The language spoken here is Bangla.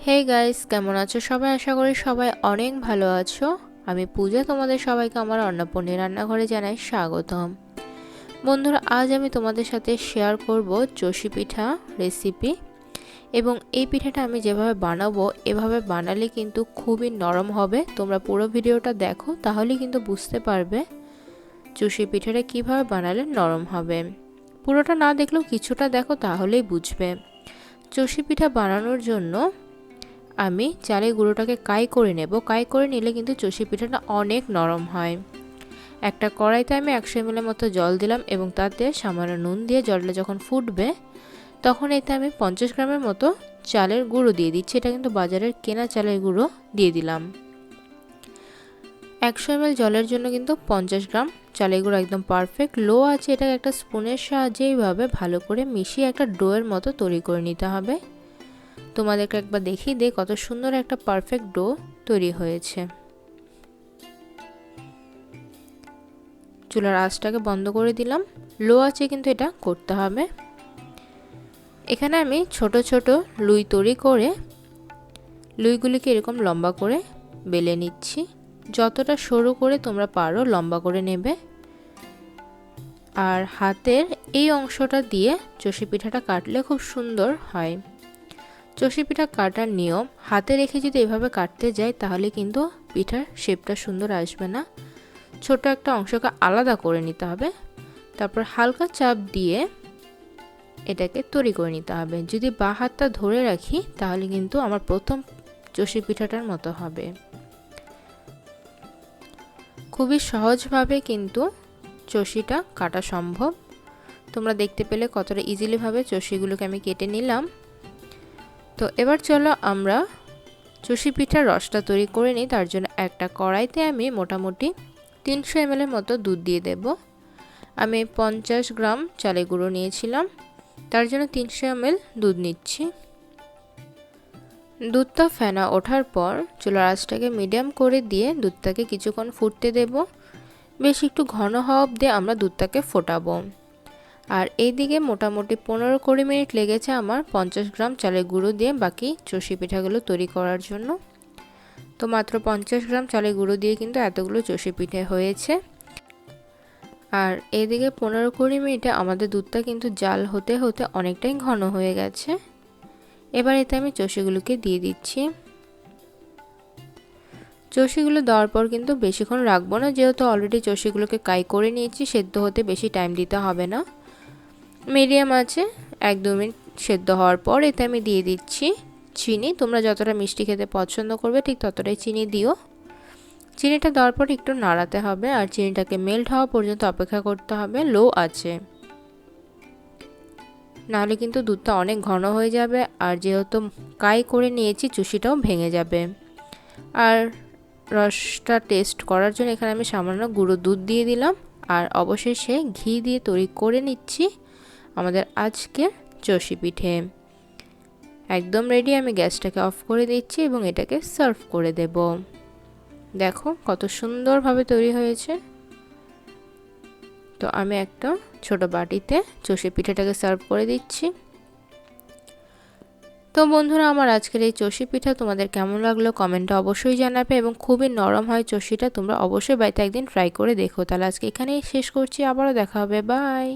হে গাইস, কেমন আছো সবাই? আশা করি সবাই অনেক ভালো আছো। আমি পূজা, তোমাদের সবাইকে আমার অন্নপূর্ণি রান্নাঘরে জানাই স্বাগতম। বন্ধুরা, আজ আমি তোমাদের সাথে শেয়ার করব চষি পিঠা রেসিপি। এবং এই পিঠাটা আমি যেভাবে বানাবো, এভাবে বানালে কিন্তু খুবই নরম হবে। তোমরা পুরো ভিডিওটা দেখো, তাহলে কিন্তু বুঝতে পারবে চষি পিঠাটা কিভাবে বানালে নরম হবে। পুরোটা না দেখলেও কিছুটা দেখো, তাহলেই বুঝবে। চষি পিঠা বানানোর জন্য আমি চালের গুঁড়োটাকে কাই করে নেব। কাই করে নিলে কিন্তু চষি পিঠাটা অনেক নরম হয়। একটা কড়াইতে আমি 100 ml মতো জল দিলাম এবং তাতে সামান্য নুন দিয়ে জলটা যখন ফুটবে তখন এতে আমি 50 গ্রামের মতো চালের গুঁড়ো দিয়ে দিচ্ছি। এটা কিন্তু বাজারের কেনা চালের গুঁড়ো দিয়ে দিলাম। 100 ml জলের জন্য কিন্তু 50 গ্রাম চালের গুঁড়ো একদম পারফেক্ট। লো আছে, এটাকে একটা স্পুনের সাহায্যে এইভাবে ভালো করে মিশিয়ে একটা ডোয়ের মতো তৈরি করে নিতে হবে। তোমাদেরকে একবার দেখিয়ে দিই কত সুন্দর একটা পারফেক্ট ডো তৈরি হয়েছে। চুলার আঁচটাকে বন্ধ করে দিলাম। লো আঁচে কিন্তু এটা করতে হবে। এখানে আমি ছোট ছোট লুই তৈরি করে লুইগুলিকে এরকম লম্বা করে বেলে নিচ্ছি। যতটা সরু করে তোমরা পারো লম্বা করে নেবে। আর হাতের এই অংশটা দিয়ে চষি পিঠাটা কাটলে খুব সুন্দর হয়। চষি পিঠা কাটার নিয়ম, হাতে রেখে যদি এভাবে কাটতে যাই তাহলে কিন্তু পিঠার শেপটা সুন্দর আসবে না। ছোট একটা অংশকে আলাদা করে নিতে হবে, তারপর হালকা চাপ দিয়ে এটাকে তৈরি করে নিতে হবে। যদি বাঁ হাতটা ধরে রাখি তাহলে কিন্তু আমার প্রথম চষি পিঠাটার মতো হবে। খুবই সহজভাবে কিন্তু চষিটা কাটা সম্ভব। তোমরা দেখতে পেলে কতটা ইজিলিভাবে চষিগুলোকে আমি কেটে নিলাম। তো এবার চলো আমরা চষি পিঠার রসটা তৈরি করে নিই। তার জন্য একটা কড়াইতে আমি মোটামুটি 300 ml মতো দুধ দিয়ে দেব। আমি 50 গ্রাম চালের গুঁড়ো নিয়েছিলাম, তার জন্য 300 ml দুধ নিচ্ছি। দুধটা ফেনা ওঠার পর চুলার আঁচটাকে মিডিয়াম করে দিয়ে দুধটাকে কিছুক্ষণ ফুটতে দেব। বেশ একটু ঘন হওয়া অবধি আমরা দুধটাকে ফোটাবো। আর এইদিকে মোটামুটি 15-20 মিনিট লেগেছে আমার 50 গ্রাম চালের গুঁড়ো দিয়ে বাকি চষি পিঠাগুলো তৈরি করার জন্য। তো মাত্র 50 গ্রাম চালের গুঁড়ো দিয়ে কিন্তু এতগুলো চষি পিঠে হয়েছে। আর এইদিকে 15-20 মিনিটে আমাদের দুধটা কিন্তু জাল হতে হতে অনেকটাই ঘন হয়ে গেছে। এবার এতে আমি চষিগুলোকে দিয়ে দিচ্ছি। চষিগুলো দেওয়ার পর কিন্তু বেশিক্ষণ রাখবো না, যেহেতু অলরেডি চষিগুলোকে কাই করে নিয়েছি, সেদ্ধ হতে বেশি টাইম দিতে হবে না। মিডিয়াম আছে 1-2 মিনিট সেদ্ধ হওয়ার পর এতে আমি দিয়ে দিচ্ছি চিনি। তোমরা যতটা মিষ্টি খেতে পছন্দ করবে ঠিক ততটাই চিনি দিও। চিনিটা দেওয়ার পর একটু নাড়াতে হবে আর চিনিটাকে মেল্ট হওয়া পর্যন্ত অপেক্ষা করতে হবে লো আছে, নাহলে কিন্তু দুধটা অনেক ঘন হয়ে যাবে। আর যেহেতু কাই করে নিয়েছি চুষিটাও ভেঙে যাবে। আর রসটা টেস্ট করার জন্য এখানে আমি সামান্য গুঁড়ো দুধ দিয়ে দিলাম। আর অবশেষে ঘি দিয়ে তৈরি করে নিচ্ছি আমাদের আজকের চষি পিঠে। একদম রেডি। আমি গ্যাসটাকে অফ করে দিচ্ছি এবং এটাকে সার্ভ করে দেব। দেখো কত সুন্দরভাবে তৈরি হয়েছে। তো আমি একটা ছোট বাটিতে চষি পিঠাটাকে সার্ভ করে দিচ্ছি। তো বন্ধুরা, আমার আজকের এই চষি পিঠা তোমাদের কেমন লাগলো কমেন্টে অবশ্যই জানাবে। এবং খুবই নরম হয় চষিটা, তোমরা অবশ্যই বাড়িতে একদিন ট্রাই করে দেখো। তাহলে আজকে এখানেই শেষ করছি, আবারও দেখা হবে, বাই।